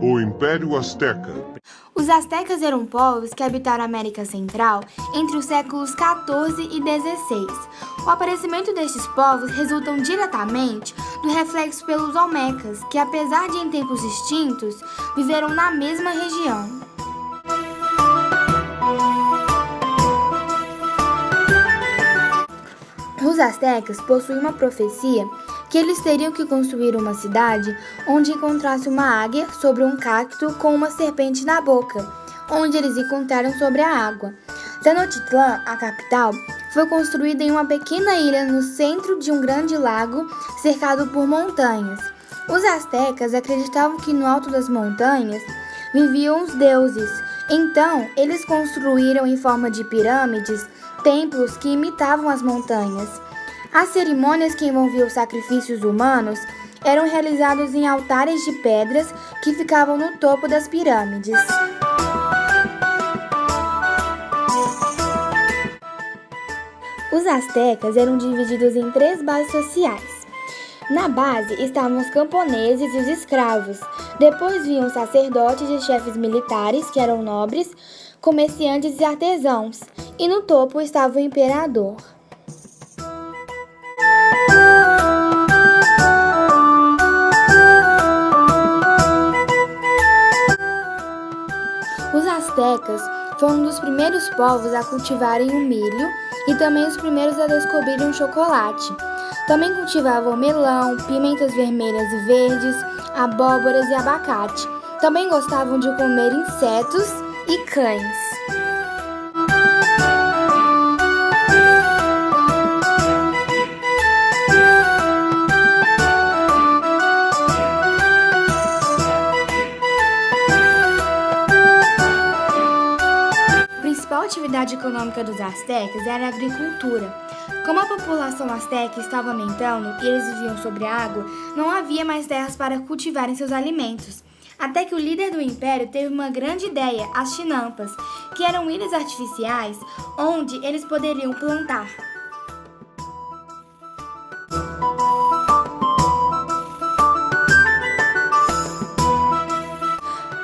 O Império Azteca. Os astecas eram povos que habitaram a América Central entre os séculos XIV e XVI. O aparecimento destes povos resultam diretamente do reflexo pelos olmecas, que apesar de em tempos distintos, viveram na mesma região. Os astecas possuíam uma profecia que eles teriam que construir uma cidade onde encontrasse uma águia sobre um cacto com uma serpente na boca, onde eles encontraram sobre a água. Tenochtitlan, a capital, foi construída em uma pequena ilha no centro de um grande lago cercado por montanhas. Os astecas acreditavam que no alto das montanhas viviam os deuses, então eles construíram em forma de pirâmides templos que imitavam as montanhas. As cerimônias que envolviam sacrifícios humanos eram realizadas em altares de pedras que ficavam no topo das pirâmides. Os astecas eram divididos em 3 bases sociais. Na base estavam os camponeses e os escravos. Depois vinham os sacerdotes e chefes militares, que eram nobres, comerciantes e artesãos. E no topo estava o imperador. Os astecas foram um dos primeiros povos a cultivarem o milho e também os primeiros a descobrirem o chocolate. Também cultivavam melão, pimentas vermelhas e verdes, abóboras e abacate. Também gostavam de comer insetos e cães. A atividade econômica dos astecas era a agricultura. Como a população asteca estava aumentando e eles viviam sobre a água, não havia mais terras para cultivarem seus alimentos. Até que o líder do império teve uma grande ideia, as chinampas, que eram ilhas artificiais onde eles poderiam plantar.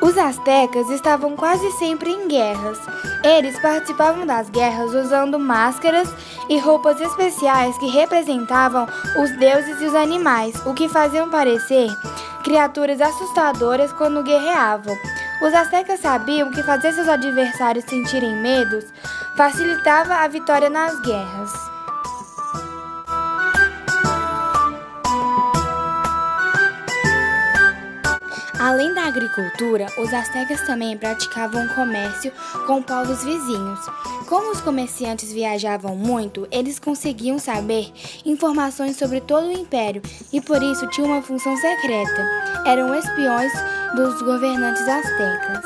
Os astecas estavam quase sempre em guerras. Eles participavam das guerras usando máscaras e roupas especiais que representavam os deuses e os animais, o que faziam parecer criaturas assustadoras quando guerreavam. Os astecas sabiam que fazer seus adversários sentirem medos facilitava a vitória nas guerras. Além da agricultura, os astecas também praticavam comércio com povos vizinhos. Como os comerciantes viajavam muito, eles conseguiam saber informações sobre todo o império e por isso tinham uma função secreta. Eram espiões dos governantes astecas.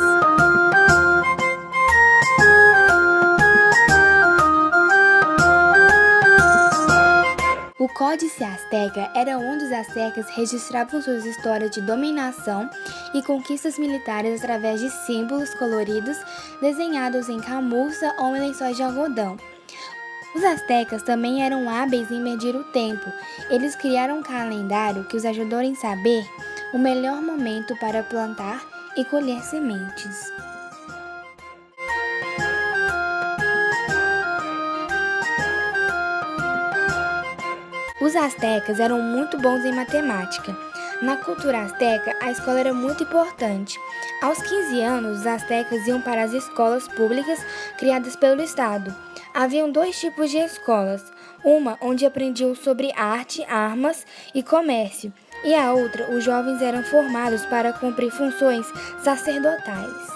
O Códice Azteca era onde os astecas registravam suas histórias de dominação e conquistas militares através de símbolos coloridos desenhados em camurça ou em lençóis de algodão. Os astecas também eram hábeis em medir o tempo. Eles criaram um calendário que os ajudou a saber o melhor momento para plantar e colher sementes. Os astecas eram muito bons em matemática. Na cultura asteca, a escola era muito importante. Aos 15 anos, os astecas iam para as escolas públicas criadas pelo Estado. Haviam 2 tipos de escolas, uma onde aprendiam sobre arte, armas e comércio, e a outra, os jovens eram formados para cumprir funções sacerdotais.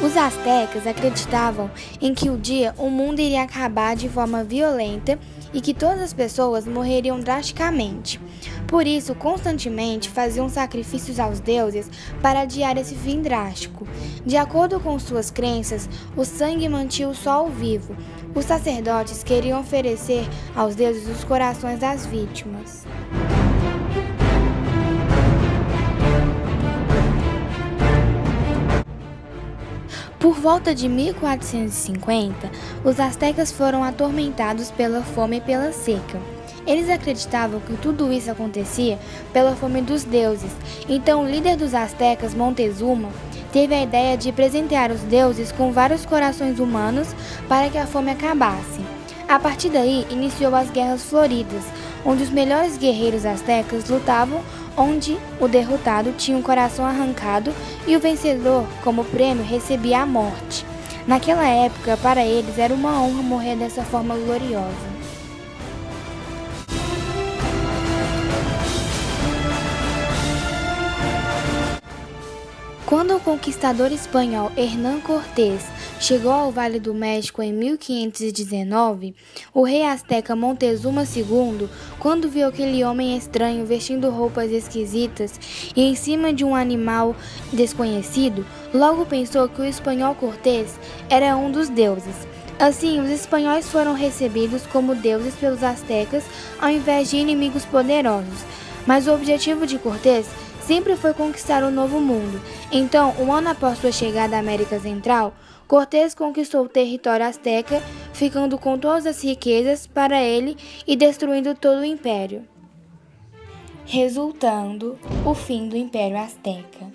Os astecas acreditavam em que um dia o mundo iria acabar de forma violenta e que todas as pessoas morreriam drasticamente. Por isso, constantemente faziam sacrifícios aos deuses para adiar esse fim drástico. De acordo com suas crenças, o sangue mantinha o sol vivo. Os sacerdotes queriam oferecer aos deuses os corações das vítimas. Por volta de 1450, os astecas foram atormentados pela fome e pela seca. Eles acreditavam que tudo isso acontecia pela fome dos deuses, então o líder dos astecas, Montezuma, teve a ideia de presentear os deuses com vários corações humanos para que a fome acabasse. A partir daí, iniciou as Guerras Floridas, onde os melhores guerreiros astecas lutavam, onde o derrotado tinha um coração arrancado e o vencedor, como prêmio, recebia a morte. Naquela época, para eles era uma honra morrer dessa forma gloriosa. Quando o conquistador espanhol Hernán Cortés chegou ao Vale do México em 1519, o rei asteca Montezuma II, quando viu aquele homem estranho vestindo roupas esquisitas e em cima de um animal desconhecido, logo pensou que o espanhol Cortés era um dos deuses. Assim, os espanhóis foram recebidos como deuses pelos astecas ao invés de inimigos poderosos. Mas o objetivo de Cortés sempre foi conquistar o Novo Mundo. Então, um ano após sua chegada à América Central, Cortés conquistou o território asteca, ficando com todas as riquezas para ele e destruindo todo o império, resultando o fim do Império Azteca.